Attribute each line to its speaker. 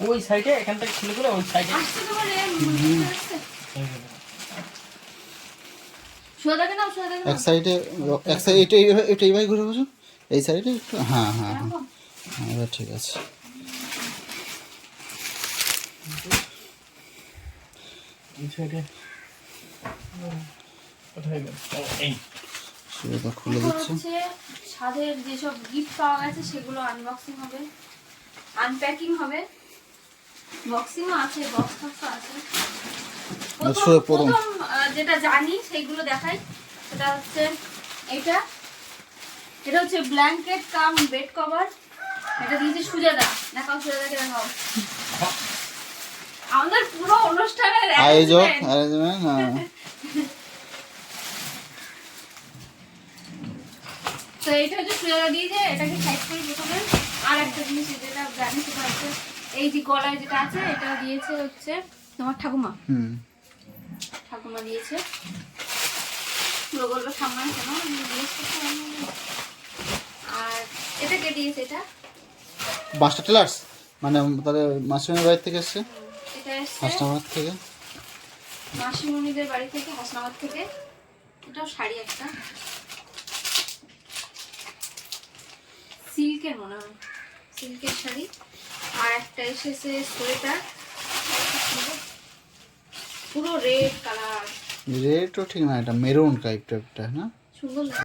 Speaker 1: ওই সাইডে এখান থেকে খুলে খুলে ওই সাইডে
Speaker 2: আসতে তো পারে শুয়ে থাকে না
Speaker 3: এক সাইডে এটা এইভাবে ঘুরে বসুন, এই সাইডে একটু, হ্যাঁ হ্যাঁ হ্যাঁ হ্যাঁ, এবার ঠিক আছে।
Speaker 1: এই সাইডে কোথায় গেল? এই
Speaker 3: সেটা খুলে দিচ্ছি।
Speaker 2: হচ্ছে ছাদের যেসব গিফট পাওয়া গেছে সেগুলো আনবক্সিং হবে, আনপ্যাকিং হবে, বক্সিংও আছে, বক্স টক্সও আছে। প্রথম যেটা জানি সেইগুলো দেখাই। সেটা হচ্ছে এটা হচ্ছে ব্ল্যাঙ্কেট কাম বেড কভার। এটা দিয়েছে সুজাদা। দেখাও সুজাদাকে, দেখাও। আমাদের পুরো অনুষ্ঠানের
Speaker 3: অ্যারেঞ্জমেন্ট।
Speaker 2: তো এটা হচ্ছে সুজাদা দিয়েছে। এটাকে সাইড করে প্রথমে আর একটা জিনিস যেটা জানি সেটা হচ্ছে এই যে গলায় যেটা আছে এটা দিয়েছে হচ্ছে তোমার ঠাকুমা। ঠাকুমা দিয়েছে। পুরো গল্প সামনে কেন আর এটা কে দিয়েছে? এটা
Speaker 3: বাসটা টেলার্স, মানে তাদের মাসিমের বাড়ি থেকে এসছে,
Speaker 2: এটা এসছে
Speaker 3: হাসনাবাদ থেকে,
Speaker 2: মাসিমণিদের বাড়ি থেকে, হাসনাবাদ থেকে। এটাও শাড়ি একটা, সিল্কের মনে হয়, সিল্কের শাড়ি। আর একটা এসেছে সোয়েটার, পুরো রেড কালার।
Speaker 3: রেডও ঠিক না, এটা মেরুন টাইপটা, না
Speaker 2: সুন্দর।